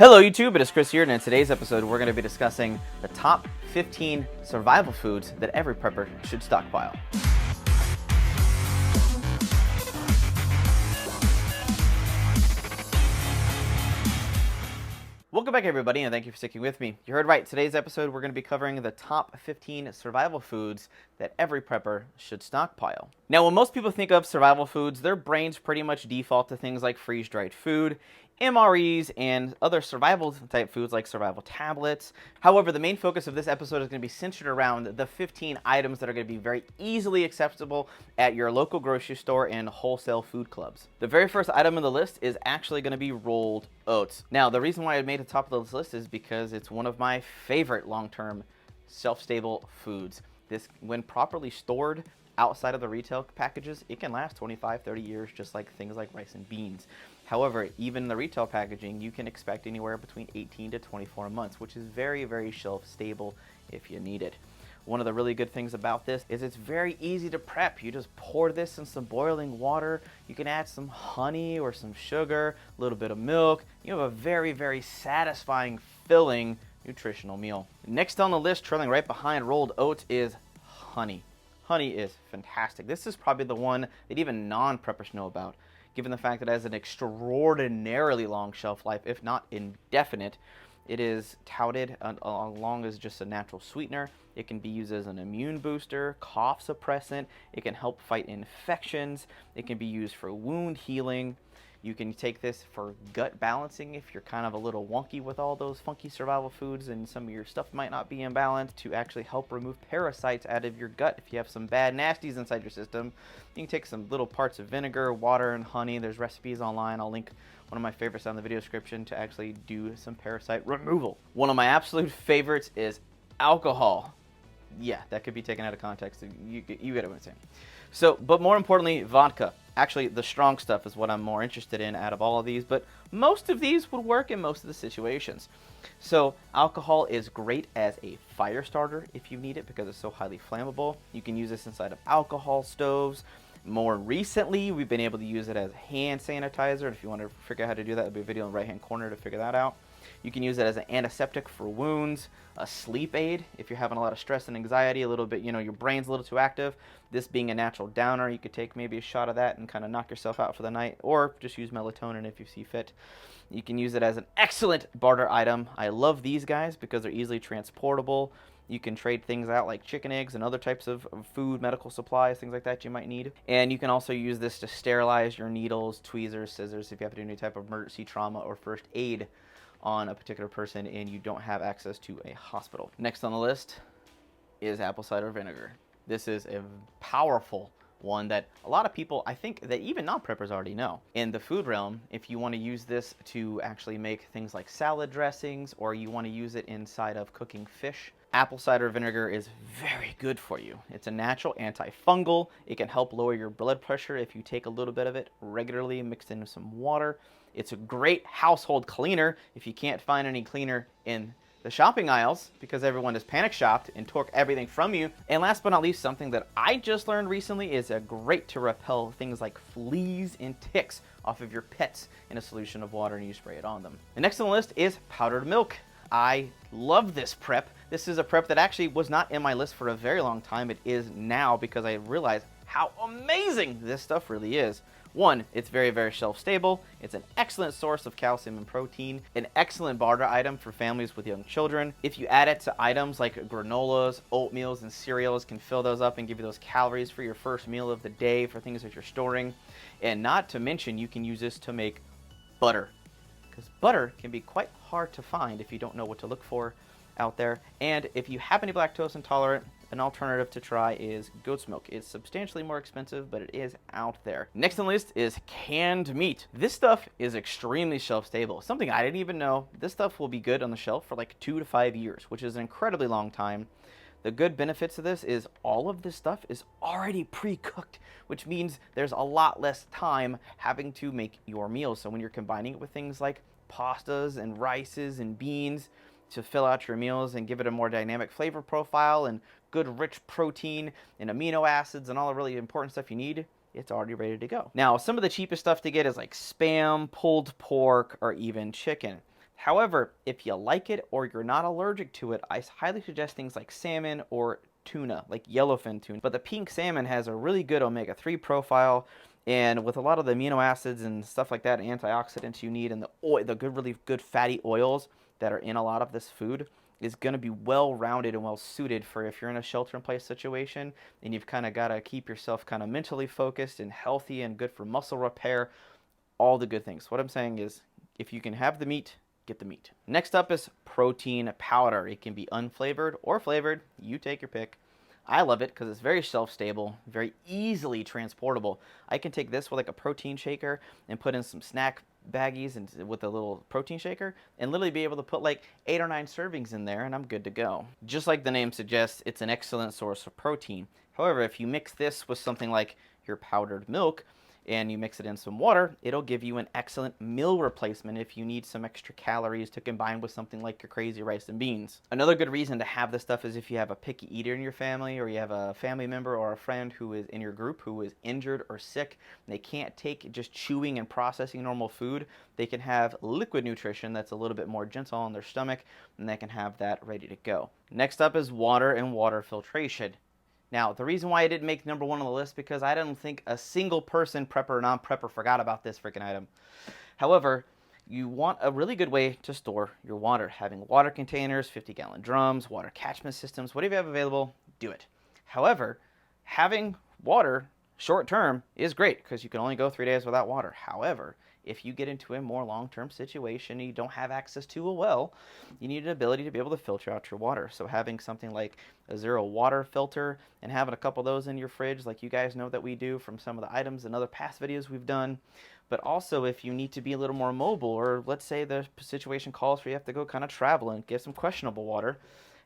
Hello YouTube, it is Chris here, and in today's episode we're going to be discussing the top 15 survival foods that every prepper should stockpile. Welcome back everybody, and thank you for sticking with me. You heard right, today's episode we're going to be covering the top 15 survival foods that every prepper should stockpile. Now when most people think of survival foods, their brains pretty much default to things like freeze-dried food, MREs, and other survival type foods like survival tablets. However, the main focus of this episode is going to be centered around the 15 items that are going to be very easily accessible at your local grocery store and wholesale food clubs. The very first item on the list is actually going to be rolled oats. Now, the reason why I made the top of this list is because it's one of my favorite long-term shelf-stable foods. This, when properly stored outside of the retail packages, it can last 25-30 years, just like things like rice and beans. However, even in the retail packaging, you can expect anywhere between 18 to 24 months, which is very, very shelf stable if you need it. One of the really good things about this is it's very easy to prep. You just pour this in some boiling water. You can add some honey or some sugar, a little bit of milk. You have a very, very satisfying, filling, nutritional meal. Next on the list, trailing right behind rolled oats, is honey. Honey is fantastic. This is probably the one that even non-preppers know about, given the fact that it has an extraordinarily long shelf life, if not indefinite. It is touted along as just a natural sweetener. It can be used as an immune booster, cough suppressant. It can help fight infections. It can be used for wound healing. You can take this for gut balancing if you're kind of a little wonky with all those funky survival foods and some of your stuff might not be in balance, to actually help remove parasites out of your gut. If you have some bad nasties inside your system, you can take some little parts of vinegar, water, and honey. There's recipes online. I'll link one of my favorites down in the video description to actually do some parasite removal. One of my absolute favorites is alcohol. Yeah, that could be taken out of context. You get what I'm saying. So, but more importantly, vodka. Actually, the strong stuff is what I'm more interested in out of all of these, but most of these would work in most of the situations. So, alcohol is great as a fire starter if you need it because it's so highly flammable. You can use this inside of alcohol stoves. More recently, we've been able to use it as hand sanitizer. If you want to figure out how to do that, there'll be a video in the right-hand corner to figure that out. You can use it as an antiseptic for wounds, a sleep aid if you're having a lot of stress and anxiety, a little bit, your brain's a little too active. This being a natural downer, you could take maybe a shot of that and kind of knock yourself out for the night, or just use melatonin if you see fit. You can use it as an excellent barter item. I love these guys because they're easily transportable. You can trade things out like chicken eggs and other types of food, medical supplies, things like that you might need. And you can also use this to sterilize your needles, tweezers, scissors if you have to do any type of emergency trauma or first aid on a particular person and you don't have access to a hospital. Next on the list is apple cider vinegar. This is a powerful one that a lot of people, I think that even non-preppers already know. In the food realm, if you want to use this to actually make things like salad dressings, or you want to use it inside of cooking fish, apple cider vinegar is very good for you. It's a natural antifungal. It can help lower your blood pressure if you take a little bit of it regularly mixed in with some water. It's a great household cleaner if you can't find any cleaner in the shopping aisles because everyone is panic shopped and took everything from you. And last but not least, something that I just learned recently is great to repel things like fleas and ticks off of your pets in a solution of water and you spray it on them. The next on the list is powdered milk. I love this prep. This is a prep that actually was not in my list for a very long time. It is now because I realized how amazing this stuff really is. One, it's very, very shelf stable. It's an excellent source of calcium and protein, an excellent barter item for families with young children. If you add it to items like granolas, oatmeals, and cereals, can fill those up and give you those calories for your first meal of the day for things that you're storing. And not to mention, you can use this to make butter, because butter can be quite hard to find if you don't know what to look for out there. And if you happen to be lactose intolerant, an alternative to try is goat's milk. It's substantially more expensive, but it is out there. Next on the list is canned meat. This stuff is extremely shelf stable. Something I didn't even know. This stuff will be good on the shelf for like 2 to 5 years, which is an incredibly long time. The good benefits of this is all of this stuff is already pre-cooked, which means there's a lot less time having to make your meals. So when you're combining it with things like pastas and rices and beans to fill out your meals and give it a more dynamic flavor profile and good rich protein and amino acids and all the really important stuff you need, it's already ready to go. Now, some of the cheapest stuff to get is like Spam, pulled pork, or even chicken. However, if you like it or you're not allergic to it, I highly suggest things like salmon or tuna, like yellowfin tuna. But the pink salmon has a really good omega-3 profile, and with a lot of the amino acids and stuff like that, antioxidants you need, and the good, really good fatty oils that are in a lot of this food, is going to be well-rounded and well-suited for if you're in a shelter-in-place situation and you've kind of got to keep yourself kind of mentally focused and healthy and good for muscle repair, all the good things. What I'm saying is, if you can have the meat, get the meat. Next up is protein powder. It can be unflavored or flavored. You take your pick. I love it because it's very shelf-stable, very easily transportable. I can take this with like a protein shaker and put in some snack baggies and with a little protein shaker and literally be able to put like 8 or 9 servings in there and I'm good to go. Just like the name suggests, it's an excellent source of protein. However, if you mix this with something like your powdered milk, and you mix it in some water, it'll give you an excellent meal replacement if you need some extra calories to combine with something like your crazy rice and beans. Another good reason to have this stuff is if you have a picky eater in your family, or you have a family member or a friend who is in your group who is injured or sick, and they can't take just chewing and processing normal food. They can have liquid nutrition that's a little bit more gentle on their stomach, and they can have that ready to go. Next up is water and water filtration. Now, the reason why I didn't make number 1 on the list because I don't think a single person, prepper or non-prepper, forgot about this freaking item. However, you want a really good way to store your water. Having water containers, 50-gallon drums, water catchment systems, whatever you have available, do it. However, having water short term is great because you can only go 3 days without water. However, if you get into a more long-term situation and you don't have access to a well, you need an ability to be able to filter out your water. So having something like a zero water filter and having a couple of those in your fridge, like you guys know that we do from some of the items and other past videos we've done. But also if you need to be a little more mobile, or let's say the situation calls for you have to go kind of travel and get some questionable water,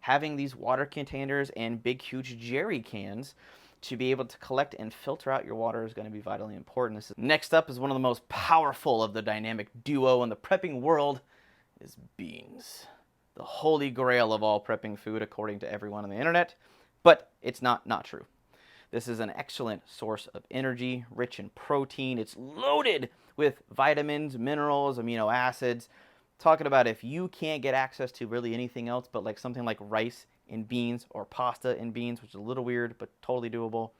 having these water containers and big huge jerry cans to be able to collect and filter out your water is going to be vitally important. Next up is one of the most powerful of the dynamic duo in the prepping world is beans. The holy grail of all prepping food according to everyone on the internet, but it's not true. This is an excellent source of energy, rich in protein. It's loaded with vitamins, minerals, amino acids. Talking about if you can't get access to really anything else but like something like rice and beans or pasta and beans, which is a little weird but totally doable,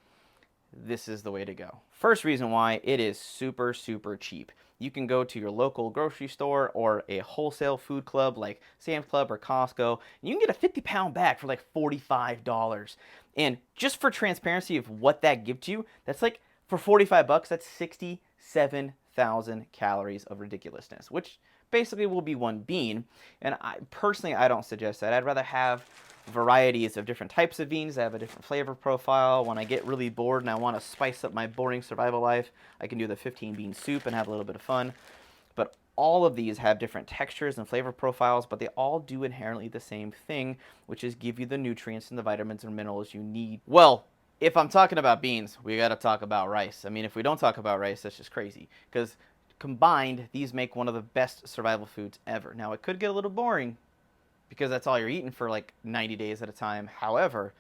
this is the way to go. First reason why, it is super cheap. You can go to your local grocery store or a wholesale food club like Sam's Club or Costco, and you can get a 50-pound bag for like $45. And just for transparency of what that gives you, that's like, for 45 bucks, that's 67,000 calories of ridiculousness, which basically will be one bean. And I don't suggest that. I'd rather have varieties of different types of beans that have a different flavor profile. When I get really bored and I want to spice up my boring survival life, I can do the 15-bean soup and have a little bit of fun. But all of these have different textures and flavor profiles, but they all do inherently the same thing, which is give you the nutrients and the vitamins and minerals you need. Well, if I'm talking about beans, we got to talk about rice. I mean, if we don't talk about rice, that's just crazy, because combined, these make one of the best survival foods ever. Now, it could get a little boring because that's all you're eating for like 90 days at a time. However,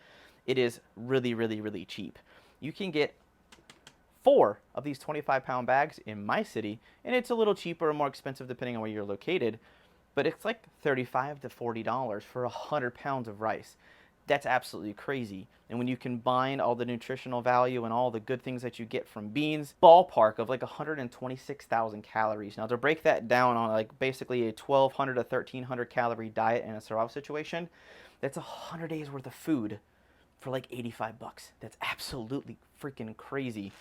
it is really cheap. You can get 4 of these 25-pound bags in my city, and it's a little cheaper or more expensive depending on where you're located, but it's like $35 to $40 for 100 pounds of rice. That's absolutely crazy. And when you combine all the nutritional value and all the good things that you get from beans, ballpark of like 126,000 calories. Now, to break that down on like basically a 1,200 to 1,300 calorie diet in a survival situation, that's 100 days worth of food for like 85 bucks. That's absolutely freaking crazy.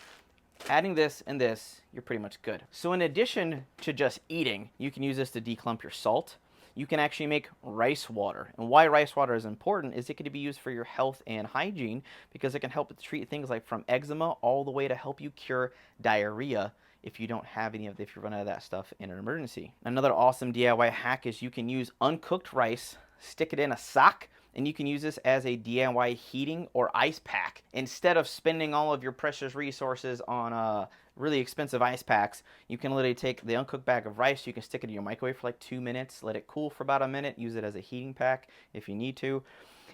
Adding this and this, you're pretty much good. So in addition to just eating, you can use this to declump your salt. You can actually make rice water. And why rice water is important is it can be used for your health and hygiene because it can help to treat things like from eczema all the way to help you cure diarrhea if you don't have any of if you run out of that stuff in an emergency. Another awesome DIY hack is you can use uncooked rice, stick it in a sock, and you can use this as a DIY heating or ice pack. Instead of spending all of your precious resources on really expensive ice packs, you can literally take the uncooked bag of rice, you can stick it in your microwave for like 2 minutes, let it cool for about a minute, use it as a heating pack if you need to.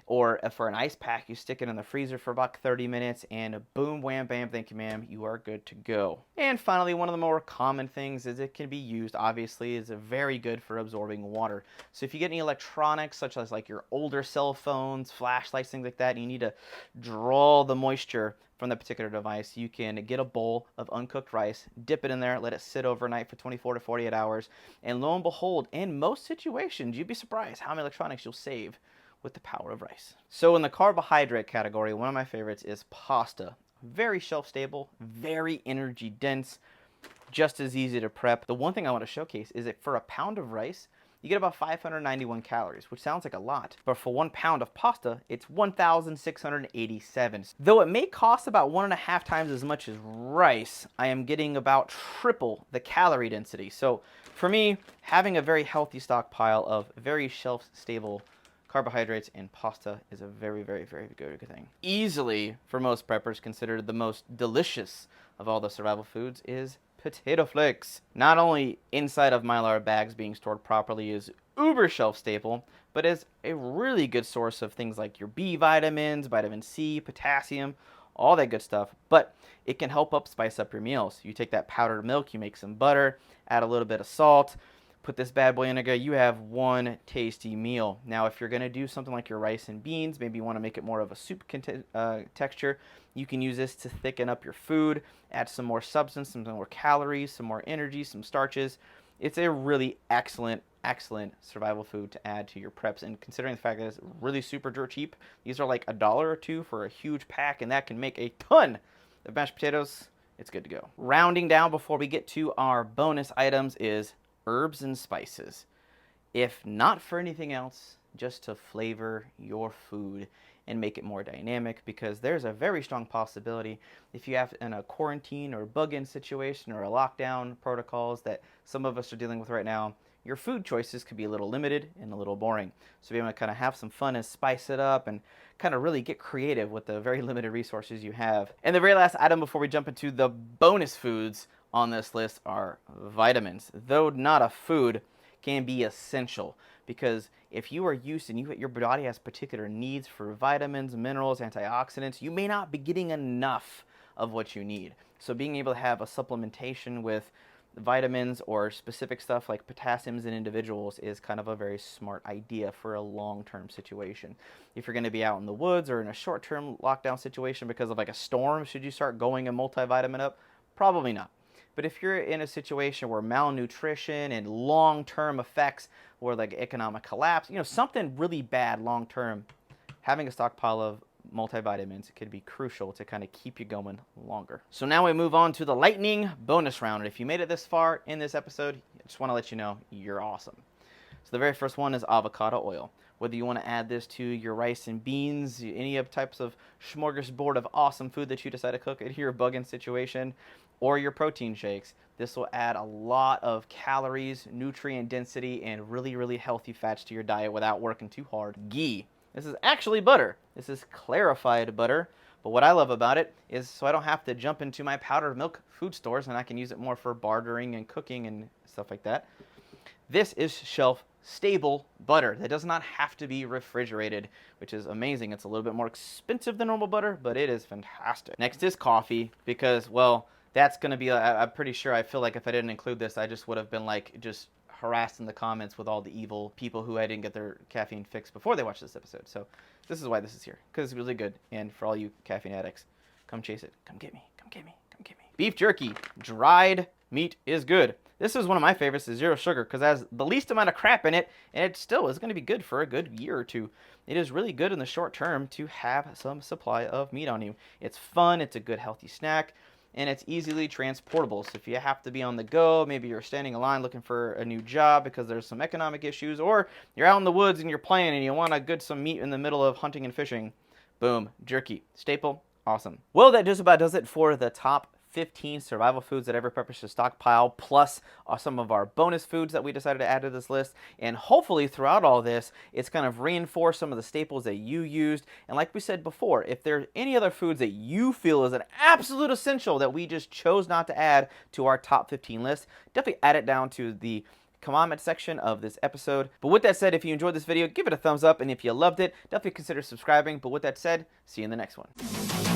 Or for an ice pack, you stick it in the freezer for about 30 minutes and boom, wham, bam, thank you, ma'am, you are good to go. And finally, one of the more common things is it can be used, obviously, is very good for absorbing water. So if you get any electronics, such as like your older cell phones, flashlights, things like that, and you need to draw the moisture from the particular device, you can get a bowl of uncooked rice, dip it in there, let it sit overnight for 24 to 48 hours, and lo and behold, in most situations, you'd be surprised how many electronics you'll save with the power of rice. So in the carbohydrate category, one of my favorites is pasta. Very shelf stable, very energy dense, just as easy to prep. The one thing I want to showcase is that for a pound of rice, you get about 591 calories, which sounds like a lot. But for 1 pound of pasta, it's 1,687. Though it may cost about 1.5 times as much as rice, I am getting about triple the calorie density. So for me, having a very healthy stockpile of very shelf-stable carbohydrates and pasta is a very, very, very good thing. Easily, for most preppers, considered the most delicious of all the survival foods is potato flakes. Not only inside of Mylar bags being stored properly is uber shelf stable, but is a really good source of things like your B vitamins, vitamin C, potassium, all that good stuff. But it can help spice up your meals. You take that powdered milk, you make some butter, add a little bit of salt, put this bad boy in there, you have one tasty meal. Now, if you're going to do something like your rice and beans, maybe you want to make it more of a soup texture, you can use this to thicken up your food, add some more substance, some more calories, some more energy, some starches. It's a really excellent survival food to add to your preps. And considering the fact that it's really super dirt cheap, these are like $1 or $2 for a huge pack, and that can make a ton of mashed potatoes. It's good to go. Rounding down before we get to our bonus items is herbs and spices. If not for anything else, just to flavor your food and make it more dynamic, because there's a very strong possibility if you have in a quarantine or bug-in situation or a lockdown protocols that some of us are dealing with right now, your food choices could be a little limited and a little boring. So you want to kind of have some fun and spice it up and kind of really get creative with the very limited resources you have. And the very last item before we jump into the bonus foods on this list are vitamins. Though not a food, can be essential, because if you are used and your body has particular needs for vitamins, minerals, antioxidants, you may not be getting enough of what you need. So being able to have a supplementation with vitamins or specific stuff like potassiums in individuals is kind of a very smart idea for a long-term situation. If you're going to be out in the woods or in a short-term lockdown situation because of like a storm, should you start going a multivitamin up? Probably not. But if you're in a situation where malnutrition and long-term effects or like economic collapse, something really bad long-term, having a stockpile of multivitamins could be crucial to kind of keep you going longer. So now we move on to the lightning bonus round. And if you made it this far in this episode, I just want to let you know you're awesome. So the very first one is avocado oil. Whether you want to add this to your rice and beans, any types of smorgasbord of awesome food that you decide to cook in your bug-in situation, or your protein shakes, this will add a lot of calories, nutrient density, and really, really healthy fats to your diet without working too hard. Ghee. This is actually butter. This is clarified butter. But what I love about it is so I don't have to jump into my powdered milk food stores, and I can use it more for bartering and cooking and stuff like that. This is shelf stable butter that does not have to be refrigerated, which is amazing. It's a little bit more expensive than normal butter, but it is fantastic. Next is coffee, because, well, that's going to be, I'm pretty sure, I feel like if I didn't include this, I just would have been like just harassed in the comments with all the evil people who I didn't get their caffeine fix before they watched this episode. So this is why this is here, because it's really good. And for all you caffeine addicts, come chase it. Come get me. Come get me. Come get me. Beef jerky. Dried meat is good. This is one of my favorites, is zero sugar, because it has the least amount of crap in it, and it still is going to be good for a good year or two. It is really good in the short term to have some supply of meat on you. It's fun. It's a good healthy snack. And it's easily transportable. So if you have to be on the go, maybe you're standing in line looking for a new job because there's some economic issues, or you're out in the woods and you're playing and you want some meat in the middle of hunting and fishing, boom, jerky, staple, awesome. Well, that just about does it for the top 15 survival foods that every prepper should stockpile, plus some of our bonus foods that we decided to add to this list. And hopefully throughout all this, it's kind of reinforced some of the staples that you used. And like we said before, if there's any other foods that you feel is an absolute essential that we just chose not to add to our top 15 list, definitely add it down to the comment section of this episode. But with that said, if you enjoyed this video, give it a thumbs up, and if you loved it, definitely consider subscribing. But with that said, see you in the next one.